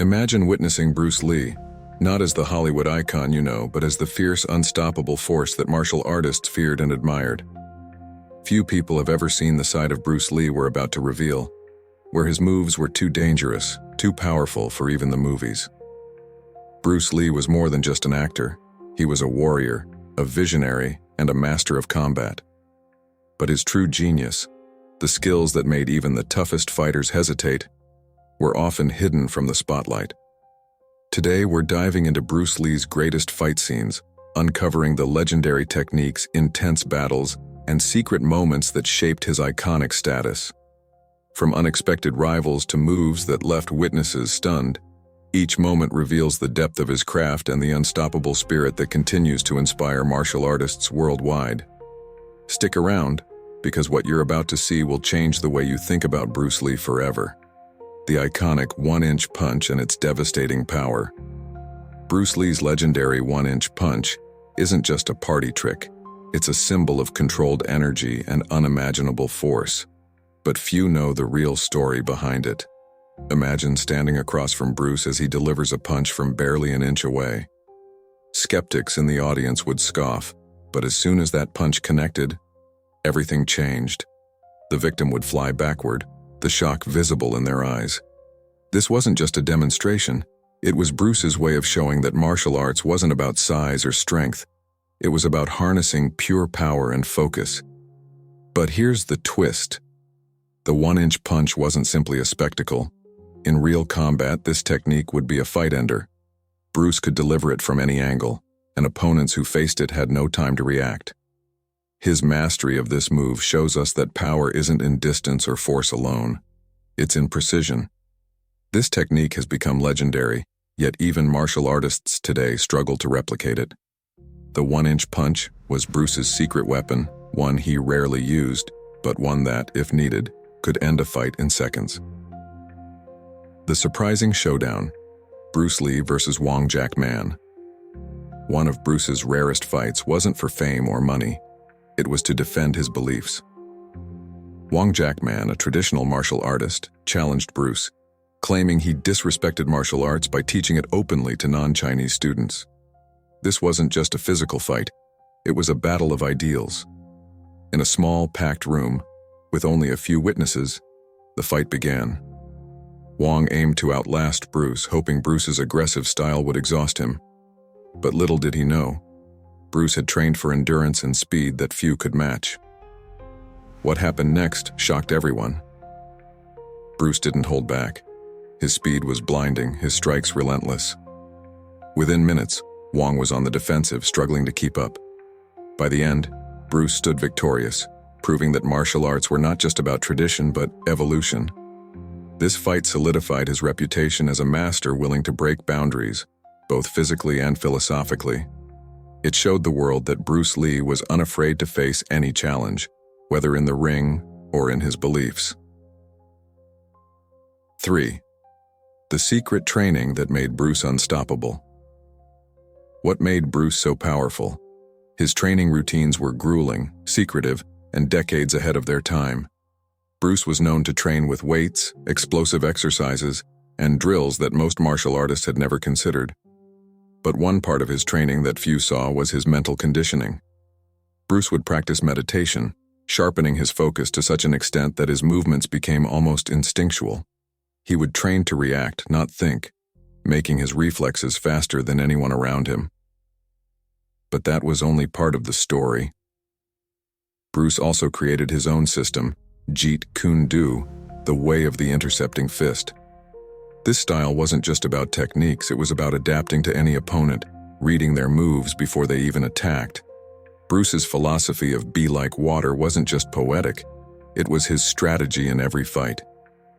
Imagine witnessing Bruce Lee, not as the Hollywood icon you know, but as the fierce, unstoppable force that martial artists feared and admired. Few people have ever seen the side of Bruce Lee we're about to reveal, where his moves were too dangerous, too powerful for even the movies. Bruce Lee was more than just an actor. He was a warrior, a visionary, and a master of combat. But his true genius, the skills that made even the toughest fighters hesitate, were often hidden from the spotlight. Today we're diving into Bruce Lee's greatest fight scenes, uncovering the legendary techniques, intense battles, and secret moments that shaped his iconic status. From unexpected rivals to moves that left witnesses stunned, each moment reveals the depth of his craft and the unstoppable spirit that continues to inspire martial artists worldwide. Stick around, because what you're about to see will change the way you think about Bruce Lee forever. The iconic one-inch punch and its devastating power. Bruce Lee's legendary one-inch punch isn't just a party trick. It's a symbol of controlled energy and unimaginable force. But few know the real story behind it. Imagine standing across from Bruce as he delivers a punch from barely an inch away. Skeptics in the audience would scoff, but as soon as that punch connected, everything changed. The victim would fly backward, the shock visible in their eyes. This wasn't just a demonstration. It was Bruce's way of showing that martial arts wasn't about size or strength. It was about harnessing pure power and focus. But here's the twist. The one-inch punch wasn't simply a spectacle. In real combat, this technique would be a fight ender. Bruce could deliver it from any angle, and opponents who faced it had no time to react. His mastery of this move shows us that power isn't in distance or force alone. It's in precision. This technique has become legendary, yet even martial artists today struggle to replicate it. The one-inch punch was Bruce's secret weapon, one he rarely used, but one that, if needed, could end a fight in seconds. The surprising showdown, Bruce Lee versus Wong Jack Man. One of Bruce's rarest fights wasn't for fame or money. It was to defend his beliefs. Wong Jack Man, a traditional martial artist, challenged Bruce, claiming he disrespected martial arts by teaching it openly to non-Chinese students. This wasn't just a physical fight, it was a battle of ideals. In a small, packed room, with only a few witnesses, the fight began. Wong aimed to outlast Bruce, hoping Bruce's aggressive style would exhaust him. But little did he know, Bruce had trained for endurance and speed that few could match. What happened next shocked everyone. Bruce didn't hold back. His speed was blinding, his strikes relentless. Within minutes, Wong was on the defensive, struggling to keep up. By the end, Bruce stood victorious, proving that martial arts were not just about tradition but evolution. This fight solidified his reputation as a master willing to break boundaries, both physically and philosophically. It showed the world that Bruce Lee was unafraid to face any challenge, whether in the ring or in his beliefs. 3. The secret training that made Bruce unstoppable. What made Bruce so powerful? His training routines were grueling, secretive, and decades ahead of their time. Bruce was known to train with weights, explosive exercises, and drills that most martial artists had never considered. But one part of his training that few saw was his mental conditioning. Bruce would practice meditation, sharpening his focus to such an extent that his movements became almost instinctual. He would train to react, not think, making his reflexes faster than anyone around him. But that was only part of the story. Bruce also created his own system, Jeet Kune Do, the way of the intercepting fist. This style wasn't just about techniques, it was about adapting to any opponent, reading their moves before they even attacked. Bruce's philosophy of be like water wasn't just poetic, it was his strategy in every fight.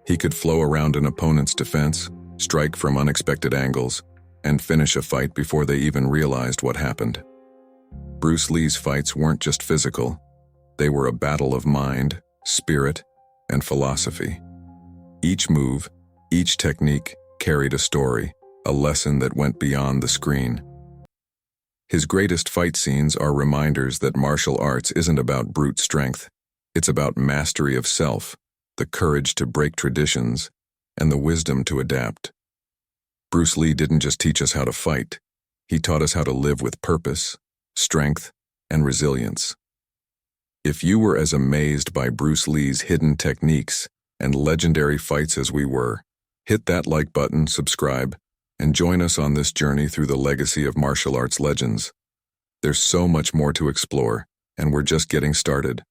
He could flow around an opponent's defense, strike from unexpected angles, and finish a fight before they even realized what happened. Bruce Lee's fights weren't just physical, they were a battle of mind, spirit, and philosophy. Each move, each technique carried a story, a lesson that went beyond the screen. His greatest fight scenes are reminders that martial arts isn't about brute strength. It's about mastery of self, the courage to break traditions, and the wisdom to adapt. Bruce Lee didn't just teach us how to fight. He taught us how to live with purpose, strength, and resilience. If you were as amazed by Bruce Lee's hidden techniques and legendary fights as we were, hit that like button, subscribe, and join us on this journey through the legacy of martial arts legends. There's so much more to explore, and we're just getting started.